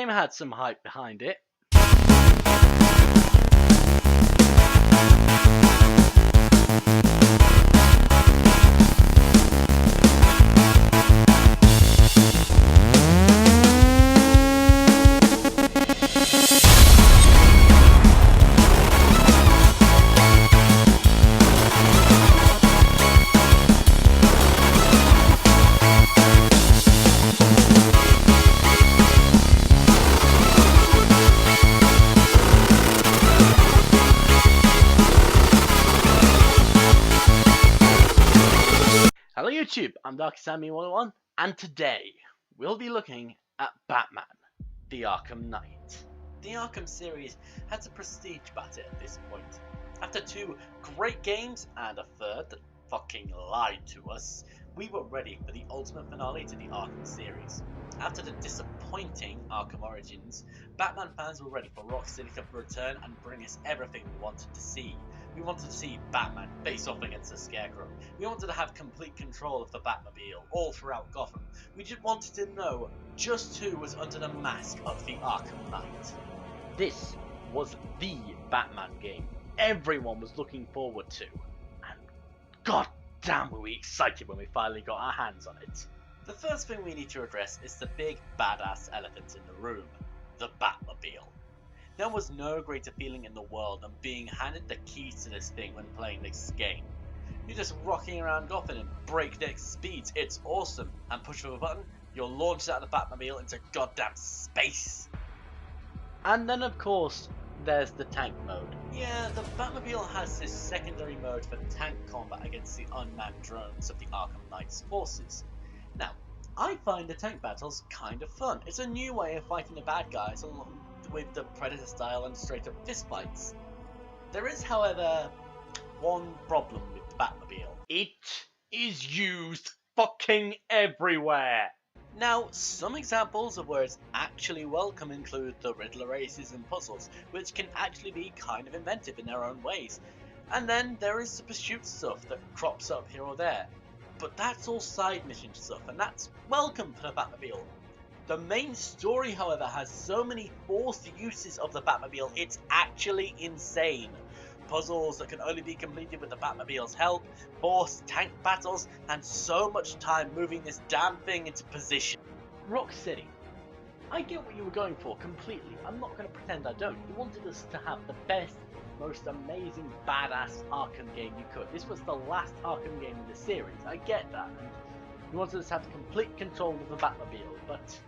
game had some hype behind it. Hello YouTube, I'm Darkest101, and today we'll be looking at Batman, the Arkham Knight. The Arkham series has a prestige about it at this point. After 2 great games and a third that fucking lied to us, we were ready for the ultimate finale to the Arkham series. After the disappointing Arkham Origins, Batman fans were ready for Rocksteady to return and bring us everything we wanted to see. We wanted to see Batman face off against the Scarecrow. We wanted to have complete control of the Batmobile all throughout Gotham. We just wanted to know just who was under the mask of the Arkham Knight. This was the Batman game everyone was looking forward to, and god damn were we excited when we finally got our hands on it. The first thing we need to address is the big badass elephant in the room, the Batmobile. There was no greater feeling in the world than being handed the keys to this thing when playing this game. You're just rocking around Gotham in breakneck speeds, it's awesome, and push of a button, you're launched out of the Batmobile into goddamn space. And then of course, there's the tank mode. Yeah, the Batmobile has this secondary mode for tank combat against the unmanned drones of the Arkham Knight's forces. Now, I find the tank battles kind of fun. It's a new way of fighting the bad guys along with the Predator style and straight up fistfights. There is, however, one problem with the Batmobile. It is used fucking everywhere. Now, some examples of where it's actually welcome include the Riddler races and puzzles, which can actually be kind of inventive in their own ways. And then there is the pursuit stuff that crops up here or there. But that's all side mission stuff, and that's welcome for the Batmobile. The main story, however, has so many forced uses of the Batmobile, it's actually insane. Puzzles that can only be completed with the Batmobile's help, forced tank battles, and so much time moving this damn thing into position. Rocksteady, I get what you were going for completely. I'm not going to pretend I don't. You wanted us to have the best, most amazing, badass Arkham game you could. This was the last Arkham game in the series. I get that. And you wanted us to have complete control of the Batmobile, but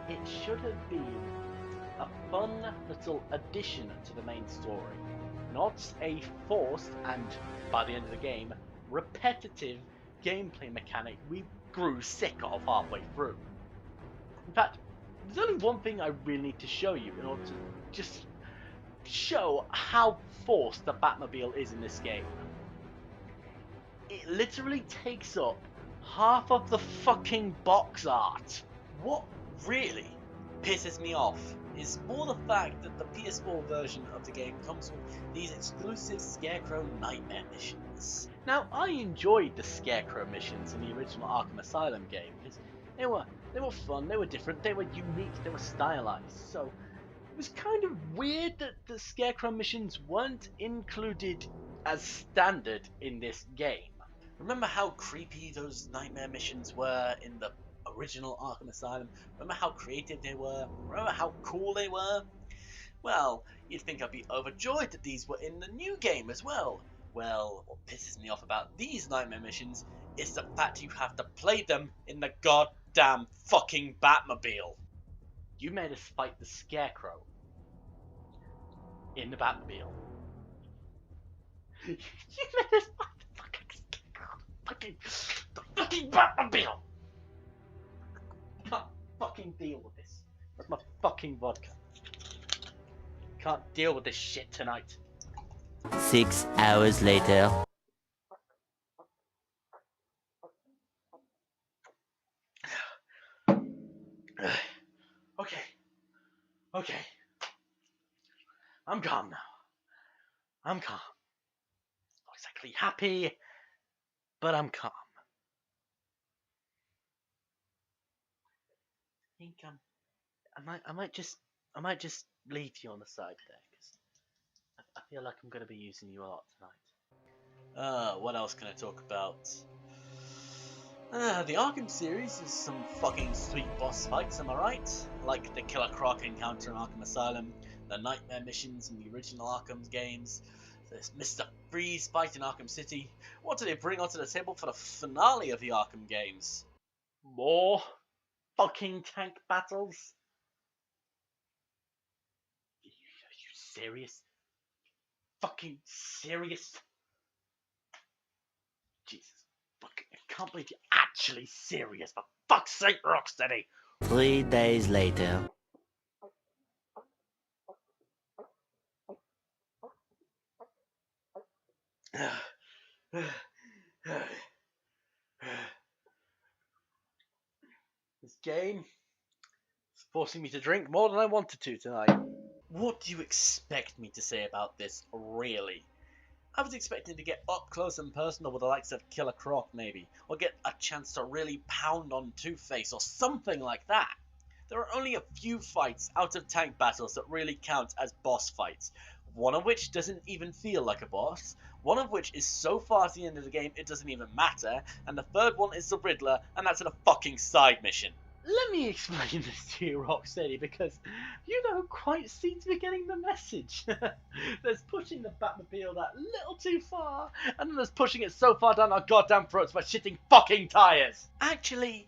it should have been a fun little addition to the main story, not a forced and, by the end of the game, repetitive gameplay mechanic we grew sick of halfway through. In fact, there's only one thing I really need to show you in order to just show how forced the Batmobile is in this game. It literally takes up half of the fucking box art. What really pisses me off is more the fact that the PS4 version of the game comes with these exclusive Scarecrow nightmare missions. Now, I enjoyed the Scarecrow missions in the original Arkham Asylum game because they were fun, they were different, they were unique, they were stylized. So it was kind of weird that the Scarecrow missions weren't included as standard in this game. Remember how creepy those nightmare missions were in the original Arkham Asylum? Remember how creative they were? Remember how cool they were? Well, you'd think I'd be overjoyed that these were in the new game as well. Well, what pisses me off about these nightmare missions is the fact you have to play them in the goddamn fucking Batmobile. You made us fight the Scarecrow in the Batmobile. You made us fight the fucking Scarecrow. The fucking Batmobile. Can't fucking deal with this. That's my fucking vodka. Can't deal with this shit tonight. 6 hours later. Okay. I'm calm now. I'm calm. Not exactly happy, but I'm calm. I think I might just leave you on the side there, because I feel like I'm gonna be using you a lot tonight. What else can I talk about? The Arkham series is some fucking sweet boss fights, am I right? Like the Killer Croc encounter in Arkham Asylum, the Nightmare missions in the original Arkham games, there's Mr. Freeze fight in Arkham City. What do they bring onto the table for the finale of the Arkham games? More fucking tank battles? Are you serious? Fucking serious? Jesus. Fucking, I can't believe you're actually serious, for fuck's sake, Rocksteady! 3 days later. This game is forcing me to drink more than I wanted to tonight. What do you expect me to say about this, really? I was expecting to get up close and personal with the likes of Killer Croc, maybe, or get a chance to really pound on Two-Face or something like that. There are only a few fights out of tank battles that really count as boss fights, one of which doesn't even feel like a boss, one of which is so far to the end of the game it doesn't even matter, and the third one is the Riddler, and that's in a fucking side mission. Let me explain this to you, Rocksteady, because you don't quite seem to be getting the message. There's pushing the Batmobile that little too far, and then there's pushing it so far down our goddamn throats by shitting fucking tires. Actually,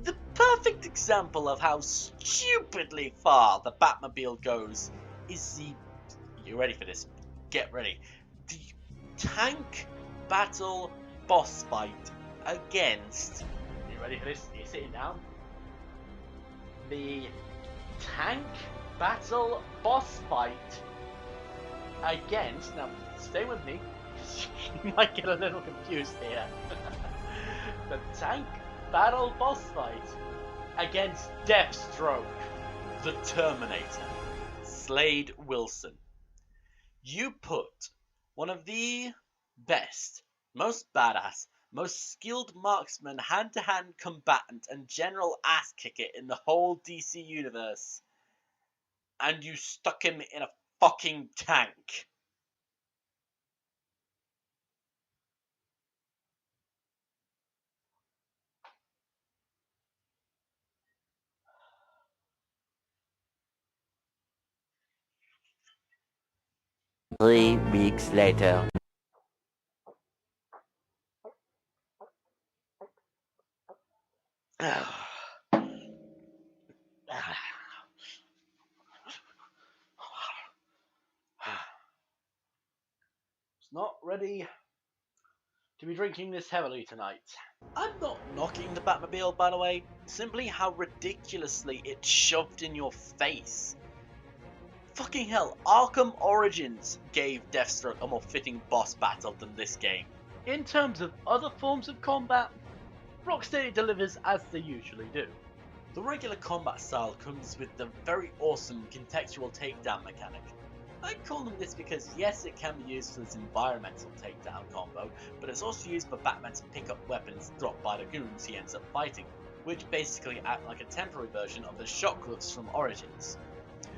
the perfect example of how stupidly far the Batmobile goes is the... You ready for this? Get ready. The tank battle boss fight against... You ready for this? Are you sitting down? The tank battle boss fight against... Now, stay with me. You might get a little confused here. The tank battle boss fight against Deathstroke, the Terminator, Slade Wilson. You put one of the best, most badass, most skilled marksman, hand-to-hand combatant, and general ass kicker in the whole DC universe, and you stuck him in a fucking tank. Three weeks later. It's not ready to be drinking this heavily tonight. I'm not knocking the Batmobile, by the way, simply how ridiculously it's shoved in your face. Fucking hell, Arkham Origins gave Deathstroke a more fitting boss battle than this game. In terms of other forms of combat, Rocksteady delivers as they usually do. The regular combat style comes with the very awesome contextual takedown mechanic. I call them this because yes, it can be used for this environmental takedown combo, but it's also used for Batman to pick up weapons dropped by the goons he ends up fighting, which basically act like a temporary version of the shock gloves from Origins.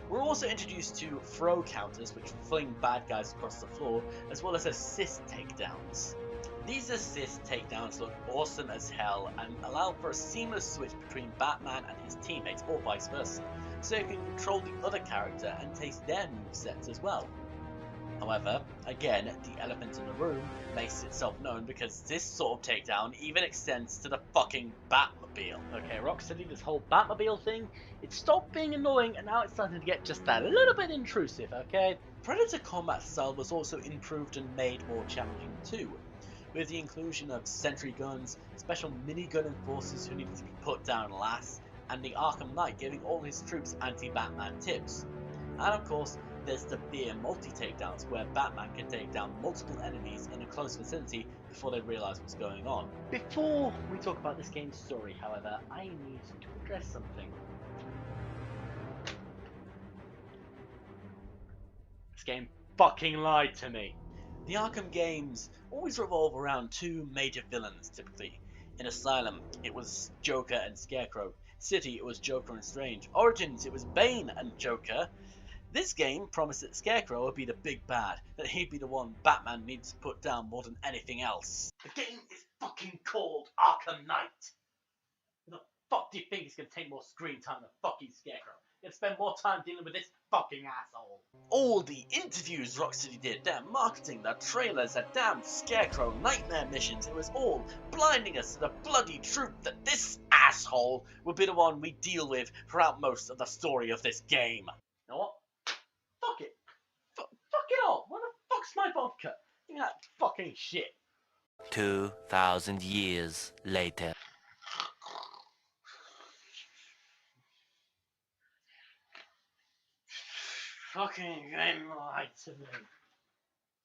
We're also introduced to throw counters, which fling bad guys across the floor, as well as assist takedowns. These assist takedowns look awesome as hell and allow for a seamless switch between Batman and his teammates, or vice versa, so you can control the other character and taste their movesets as well. However, again, the elephant in the room makes itself known because this sort of takedown even extends to the fucking Batmobile. Okay, Rocksteady, this whole Batmobile thing, it stopped being annoying and now it's starting to get just that little bit intrusive, okay? Predator combat style was also improved and made more challenging too, with the inclusion of sentry guns, special minigun enforcers who needed to be put down last, and the Arkham Knight giving all his troops anti-Batman tips. And of course, there's the beer multi-takedowns, where Batman can take down multiple enemies in a close vicinity before they realise what's going on. Before we talk about this game's story, however, I need to address something. This game fucking lied to me. The Arkham games always revolve around two major villains, typically. In Asylum, it was Joker and Scarecrow. City, it was Joker and Strange. Origins, it was Bane and Joker. This game promised that Scarecrow would be the big bad, that he'd be the one Batman needs to put down more than anything else. The game is fucking called Arkham Knight. Who the fuck do you think is going to take more screen time than fucking Scarecrow? You'll spend more time dealing with this fucking asshole. All the interviews Rocksteady did, their marketing, their trailers, their damn Scarecrow nightmare missions, it was all blinding us to the bloody truth that this asshole would be the one we deal with throughout most of the story of this game. You know what? Fuck it. Fuck it all. What the fuck's my vodka? Give me that fucking shit. 2,000 years later. Fucking game lied to me.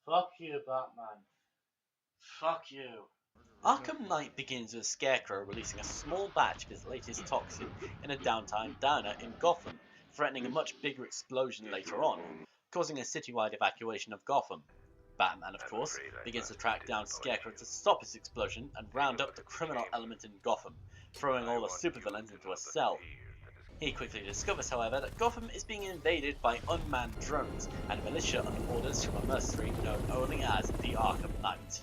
Fuck you, Batman. Fuck you. Arkham Knight begins with Scarecrow releasing a small batch of his latest toxin in a downtime diner in Gotham, threatening a much bigger explosion later on, causing a citywide evacuation of Gotham. Batman, of course, begins to track down Scarecrow to stop his explosion and round up the criminal element in Gotham, throwing all the supervillains into a cell. He quickly discovers, however, that Gotham is being invaded by unmanned drones and militia under orders from a mercenary known only as the Arkham Knight.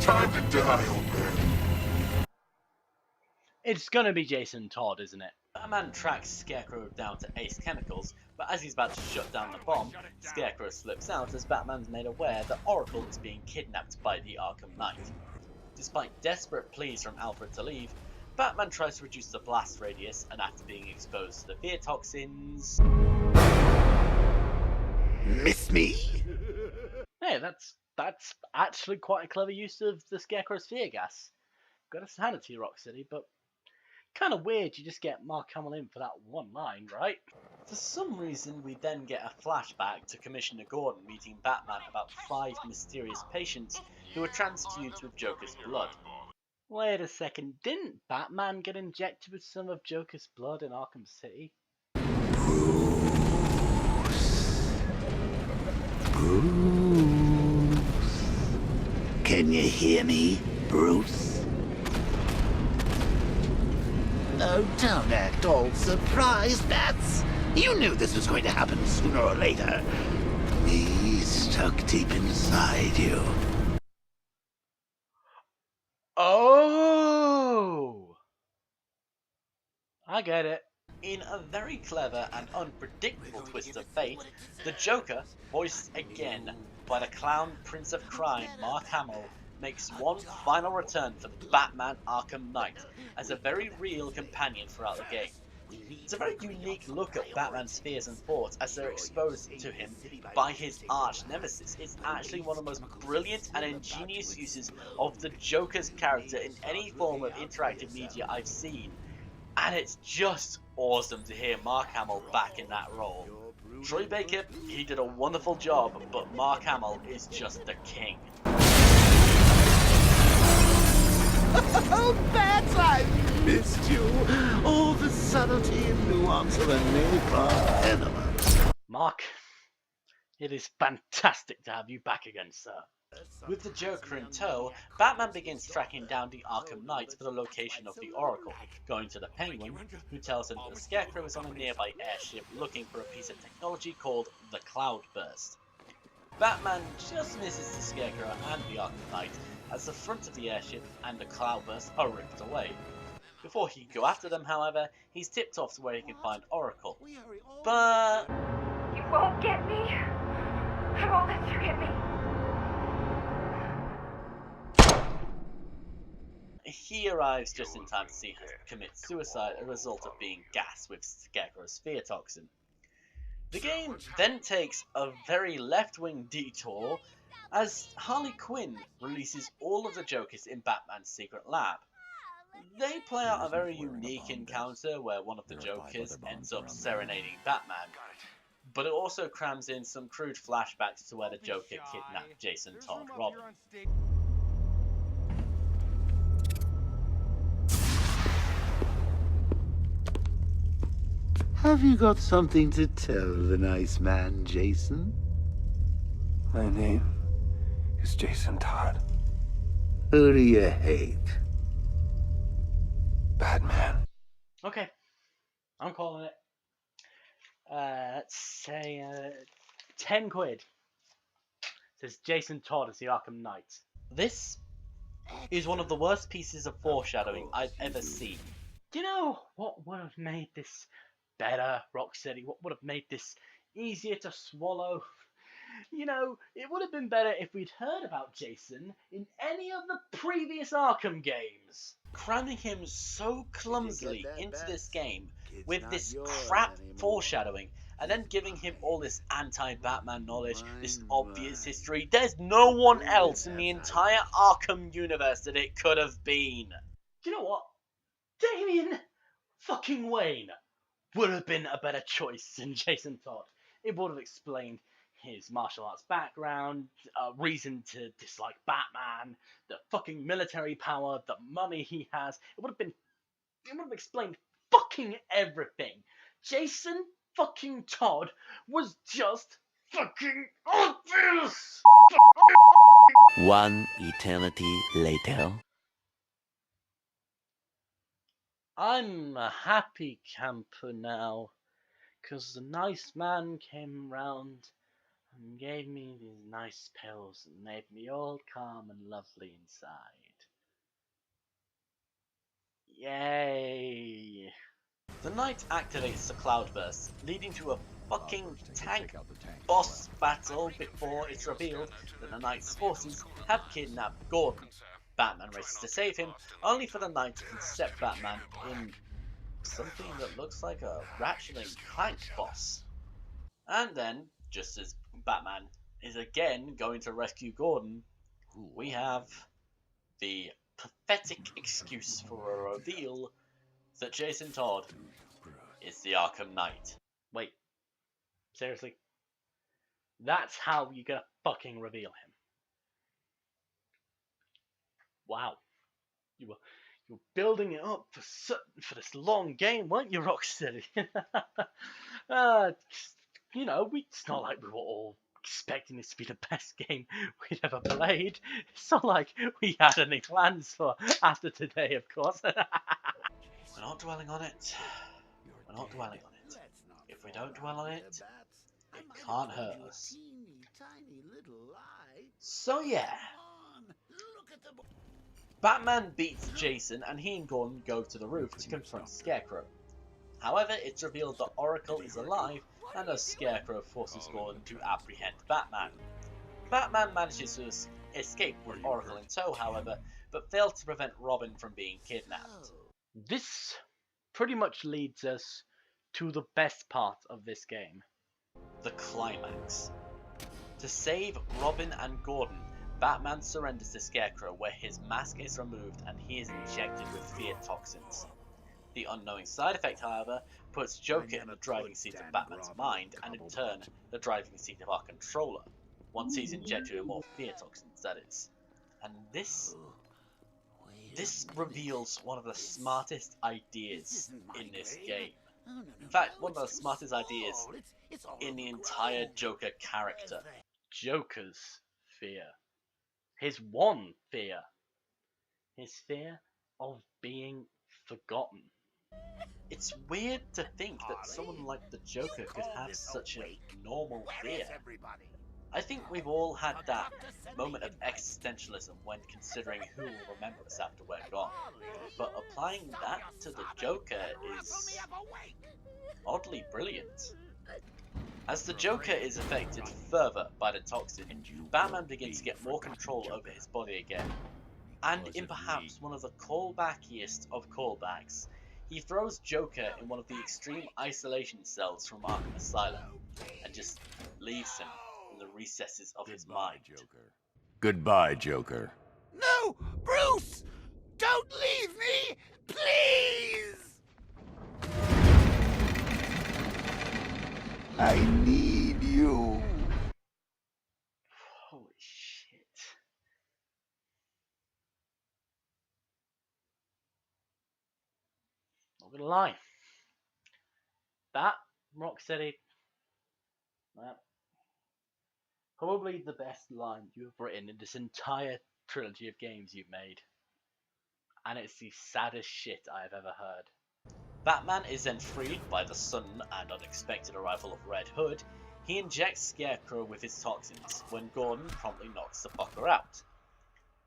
Time to die, old man. It's gonna be Jason Todd, isn't it? Batman tracks Scarecrow down to Ace Chemicals, but as he's about to shut down the bomb, Scarecrow slips out as Batman's made aware that Oracle is being kidnapped by the Arkham Knight. Despite desperate pleas from Alfred to leave, Batman tries to reduce the blast radius, and after being exposed to the fear toxins... Miss me? Hey, that's actually quite a clever use of the Scarecrow's fear gas. Gotta hand it to you, Rocksteady, but kind of weird you just get Mark Hamill in for that one line, right? For some reason, we then get a flashback to Commissioner Gordon meeting Batman about 5 mysterious patients who were transfused with Joker's blood. Wait a second, didn't Batman get injected with some of Joker's blood in Arkham City? Bruce. Can you hear me, Bruce? Oh, don't act all surprised, Bats. You knew this was going to happen sooner or later. He's stuck deep inside you. Oh! I get it. In a very clever and unpredictable twist of fate, the Joker, voiced again by the clown Prince of Crime Mark Hamill, makes one final return for the Batman Arkham Knight as a very real companion throughout the game. It's a very unique look at Batman's fears and thoughts as they're exposed to him by his arch nemesis. It's actually one of the most brilliant and ingenious uses of the Joker's character in any form of interactive media I've seen. And it's just awesome to hear Mark Hamill back in that role. Troy Baker, he did a wonderful job, but Mark Hamill is just the king. Oh, Bats, I missed you. All the subtlety and nuance of a napalm enema. Mark, it is fantastic to have you back again, sir. With the Joker in tow, Batman begins tracking down the Arkham Knight for the location of the Oracle, going to the Penguin, who tells him that the Scarecrow is on a nearby airship looking for a piece of technology called the Cloudburst. Batman just misses the Scarecrow and the Arkham Knight as the front of the airship and the Cloudburst are ripped away. Before he can go after them, however, he's tipped off to where he can find Oracle. But... You won't get me. I won't let you get me. He arrives just in time to see her commit suicide as a result of being gassed with Scarecrow's fear toxin. The game then takes a very left-wing detour as Harley Quinn releases all of the Jokers in Batman's secret lab. They play out a very unique encounter where one of the Jokers ends up serenading Batman, but it also crams in some crude flashbacks to where the Joker kidnapped Jason Todd Robin. Have you got something to tell the nice man, Jason? My name is Jason Todd. Who do you hate? Batman. Okay, I'm calling it. Let's say 10 quid. Says Jason Todd as the Arkham Knight. This is one of the worst pieces of foreshadowing I've ever seen. Do you know what would have made this better, Rocksteady? What would have made this easier to swallow? You know, it would have been better if we'd heard about Jason in any of the previous Arkham games. Cramming him so clumsily into this game with this crap foreshadowing, and then giving him all this anti-Batman knowledge, this obvious history. There's no one else in the entire Arkham universe that it could have been. Do you know what? Damian fucking Wayne would have been a better choice than Jason Todd. It would have explained his martial arts background, reason to dislike Batman, the fucking military power, the money he has. It would have explained fucking everything. Jason fucking Todd was just fucking obvious. One eternity later. I'm a happy camper now, 'cause the nice man came round and gave me these nice pills and made me all calm and lovely inside. Yay! The Knight activates the Cloudburst, leading to a fucking tank boss battle before it's revealed that the Knight's forces have kidnapped Gordon. Batman races to save him, only for the Knight to intercept Batman in something that looks like a Ratchet and Clank boss. And then, just as Batman is again going to rescue Gordon, we have the pathetic excuse for a reveal that Jason Todd is the Arkham Knight. Wait, seriously? That's how you're gonna fucking reveal him? Wow. You were building it up for this long game, weren't you, Rocksteady? You know, it's not like we were all expecting this to be the best game we'd ever played. It's not like we had any plans for after today, of course. We're not dwelling on it. We're not dwelling on it. If we don't dwell on it, it can't hurt us. So yeah. Batman beats Jason and he and Gordon go to the roof to confront Scarecrow. However, it's revealed that Oracle is alive and as Scarecrow forces Gordon to apprehend Batman. Batman manages to escape with Oracle in tow, however, but fails to prevent Robin from being kidnapped. This pretty much leads us to the best part of this game. The climax. To save Robin and Gordon, Batman surrenders to Scarecrow, where his mask is removed and he is injected with fear toxins. The unknowing side effect, however, puts Joker in the driving seat of Batman's mind, and in turn, the driving seat of our controller, once he's injected with more fear toxins, that is. And this reveals one of the smartest ideas in this game. In fact, one of the smartest ideas in the entire Joker character. Joker's fear. His one fear. His fear of being forgotten. It's weird to think that someone like the Joker could have such a normal fear. I think we've all had that moment of existentialism when considering who will remember us after we're gone. But applying that to the Joker is oddly brilliant. As the Joker is affected further by the toxin, Batman begins to get more control over his body again. And in perhaps one of the callbackiest of callbacks, he throws Joker in one of the extreme isolation cells from Arkham Asylum, and just leaves him in the recesses of his mind. Goodbye, Joker. No! Bruce! Don't leave me! Please! I need you. Holy shit. Not gonna lie. That, Rocksteady, probably the best line you have written in this entire trilogy of games you've made. And it's the saddest shit I have ever heard. Batman is then freed by the sudden and unexpected arrival of Red Hood. He injects Scarecrow with his toxins, when Gordon promptly knocks the fucker out.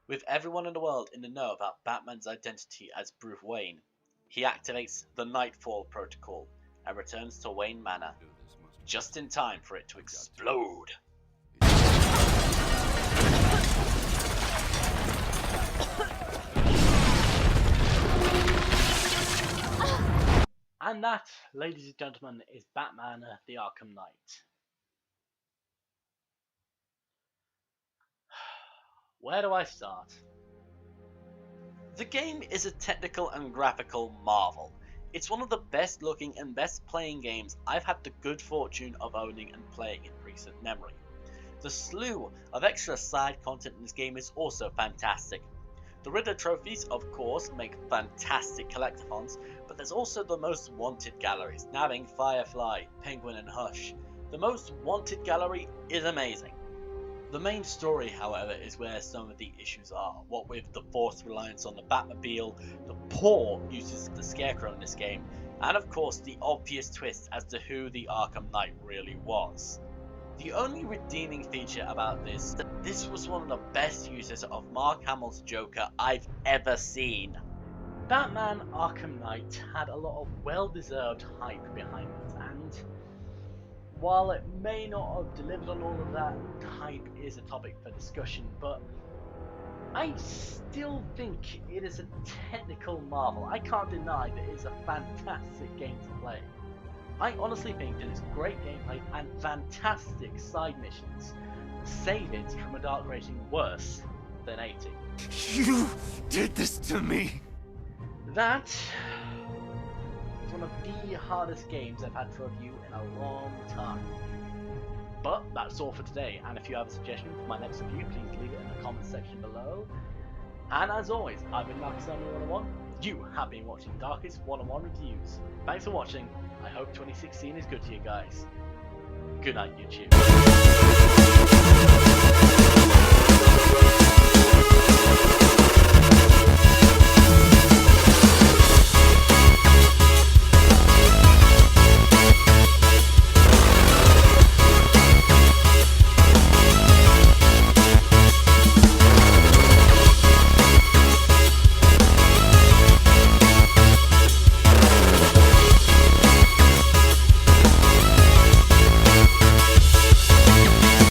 With everyone in the world in the know about Batman's identity as Bruce Wayne, he activates the Nightfall Protocol and returns to Wayne Manor, just in time for it to explode. And that, ladies and gentlemen, is Batman the Arkham Knight. Where do I start? The game is a technical and graphical marvel. It's one of the best looking and best playing games I've had the good fortune of owning and playing in recent memory. The slew of extra side content in this game is also fantastic. The Riddler trophies, of course, make fantastic collectathons, but there's also the most wanted galleries, nabbing Firefly, Penguin and Hush. The most wanted gallery is amazing. The main story, however, is where some of the issues are, what with the forced reliance on the Batmobile, the poor uses of the Scarecrow in this game, and of course the obvious twist as to who the Arkham Knight really was. The only redeeming feature about this is that this was one of the best uses of Mark Hamill's Joker I've ever seen. Batman Arkham Knight had a lot of well-deserved hype behind it, and while it may not have delivered on all of that, hype is a topic for discussion, but I still think it is a technical marvel. I can't deny that it is a fantastic game to play. I honestly think that it's great gameplay and fantastic side missions save it from a dark rating worse than 80. You did this to me! That is one of the hardest games I've had to review in a long time. But that's all for today, and if you have a suggestion for my next review, please leave it in the comments section below. And as always, I've been Darkest101. You have been watching Darkest101 Reviews. Thanks for watching. I hope 2016 is good to you guys. Good night, YouTube.